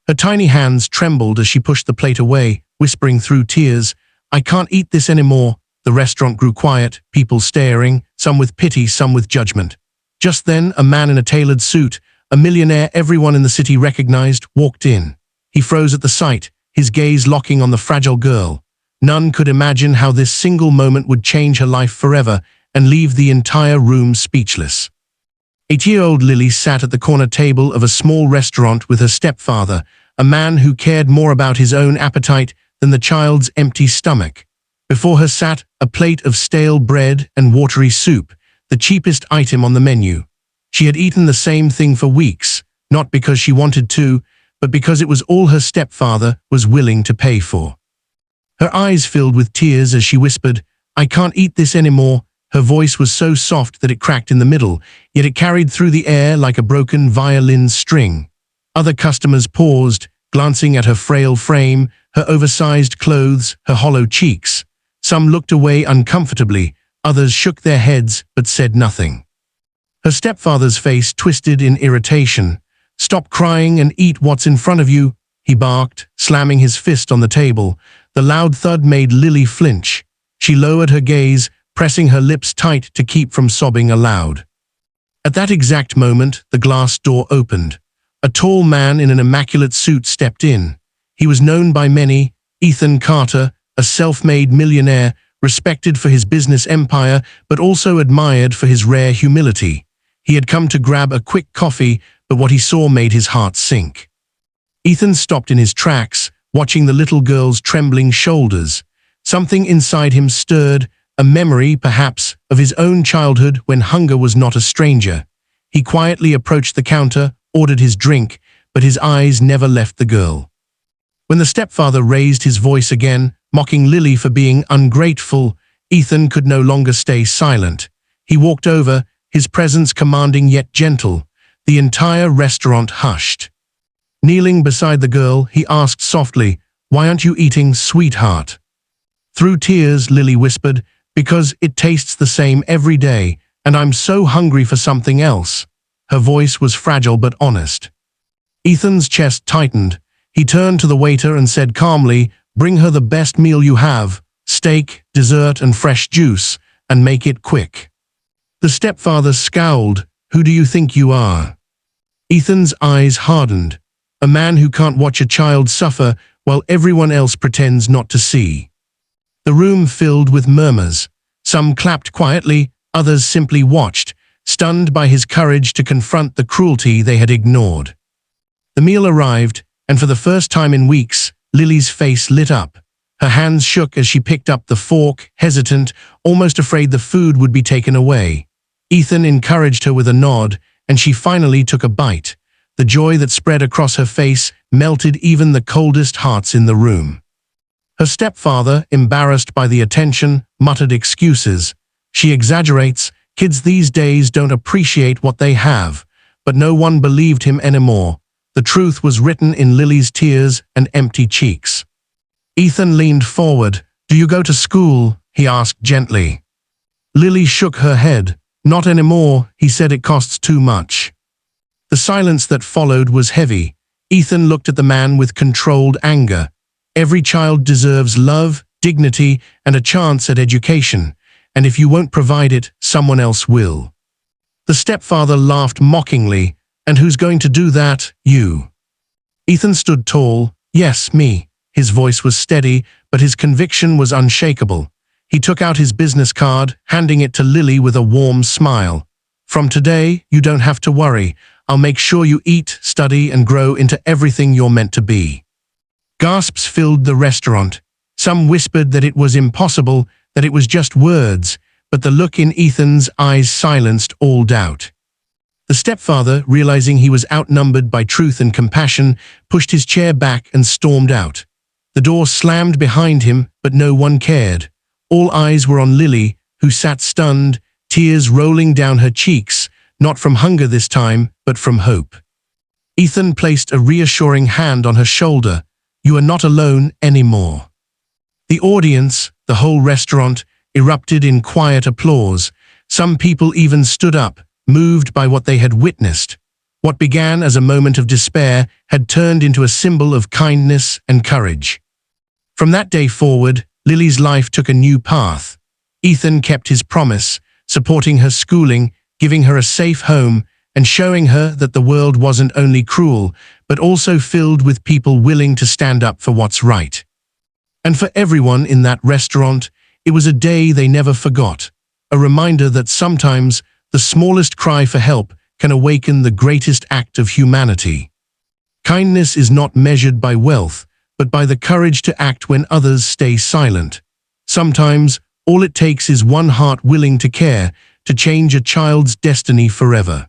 Her tiny hands trembled as she pushed the plate away, whispering through tears, "I can't eat this anymore." The restaurant grew quiet, people staring, some with pity, some with judgment. Just then, a man in a tailored suit, a millionaire everyone in the city recognized, walked in. He froze at the sight, his gaze locking on the fragile girl. None could imagine how this single moment would change her life forever and leave the entire room speechless. 8-year-old Lily sat at the corner table of a small restaurant with her stepfather, a man who cared more about his own appetite than the child's empty stomach. Before her sat a plate of stale bread and watery soup, the cheapest item on the menu. She had eaten the same thing for weeks, not because she wanted to, but because it was all her stepfather was willing to pay for. Her eyes filled with tears as she whispered, "I can't eat this anymore." Her voice was so soft that it cracked in the middle, yet it carried through the air like a broken violin string. Other customers paused, glancing at her frail frame, her oversized clothes, her hollow cheeks. Some looked away uncomfortably, others shook their heads but said nothing. Her stepfather's face twisted in irritation. "Stop crying and eat what's in front of you," he barked, slamming his fist on the table. The loud thud made Lily flinch. She lowered her gaze, pressing her lips tight to keep from sobbing aloud. At that exact moment, the glass door opened. A tall man in an immaculate suit stepped in. He was known by many, Ethan Carter, a self-made millionaire, respected for his business empire, but also admired for his rare humility. He had come to grab a quick coffee, but what he saw made his heart sink. Ethan stopped in his tracks, watching the little girl's trembling shoulders. Something inside him stirred, a memory, perhaps, of his own childhood when hunger was not a stranger. He quietly approached the counter, ordered his drink, but his eyes never left the girl. When the stepfather raised his voice again, mocking Lily for being ungrateful, Ethan could no longer stay silent. He walked over, his presence commanding yet gentle. The entire restaurant hushed. Kneeling beside the girl, he asked softly, "Why aren't you eating, sweetheart?" Through tears, Lily whispered, "Because it tastes the same every day, and I'm so hungry for something else." Her voice was fragile but honest. Ethan's chest tightened. He turned to the waiter and said calmly, "Bring her the best meal you have, steak, dessert, and fresh juice, and make it quick." The stepfather scowled. "Who do you think you are?" Ethan's eyes hardened. A man who can't watch a child suffer while everyone else pretends not to see. The room filled with murmurs. Some clapped quietly, others simply watched, stunned by his courage to confront the cruelty they had ignored. The meal arrived, and for the first time in weeks, Lily's face lit up. Her hands shook as she picked up the fork, hesitant, almost afraid the food would be taken away. Ethan encouraged her with a nod, and she finally took a bite. The joy that spread across her face melted even the coldest hearts in the room. Her stepfather, embarrassed by the attention, muttered excuses. "She exaggerates. Kids these days don't appreciate what they have." But no one believed him anymore. The truth was written in Lily's tears and empty cheeks. Ethan leaned forward. "Do you go to school?" he asked gently. Lily shook her head. "Not anymore," he said. "It costs too much." The silence that followed was heavy. Ethan looked at the man with controlled anger. "Every child deserves love, dignity, and a chance at education, and if you won't provide it, someone else will." The stepfather laughed mockingly. "And who's going to do that? You." Ethan stood tall. "Yes, me." His voice was steady, but his conviction was unshakable. He took out his business card, handing it to Lily with a warm smile. "From today, you don't have to worry. I'll make sure you eat, study, and grow into everything you're meant to be." Gasps filled the restaurant. Some whispered that it was impossible, that it was just words, but the look in Ethan's eyes silenced all doubt. The stepfather, realizing he was outnumbered by truth and compassion, pushed his chair back and stormed out. The door slammed behind him, but no one cared. All eyes were on Lily, who sat stunned, tears rolling down her cheeks, not from hunger this time, but from hope. Ethan placed a reassuring hand on her shoulder. "You are not alone anymore." The audience, the whole restaurant, erupted in quiet applause. Some people even stood up, moved by what they had witnessed. What began as a moment of despair had turned into a symbol of kindness and courage. From that day forward, Lily's life took a new path. Ethan kept his promise, supporting her schooling, giving her a safe home, and showing her that the world wasn't only cruel, but also filled with people willing to stand up for what's right. And for everyone in that restaurant, it was a day they never forgot, a reminder that sometimes the smallest cry for help can awaken the greatest act of humanity. Kindness is not measured by wealth, but by the courage to act when others stay silent. Sometimes, all it takes is one heart willing to care, to change a child's destiny forever.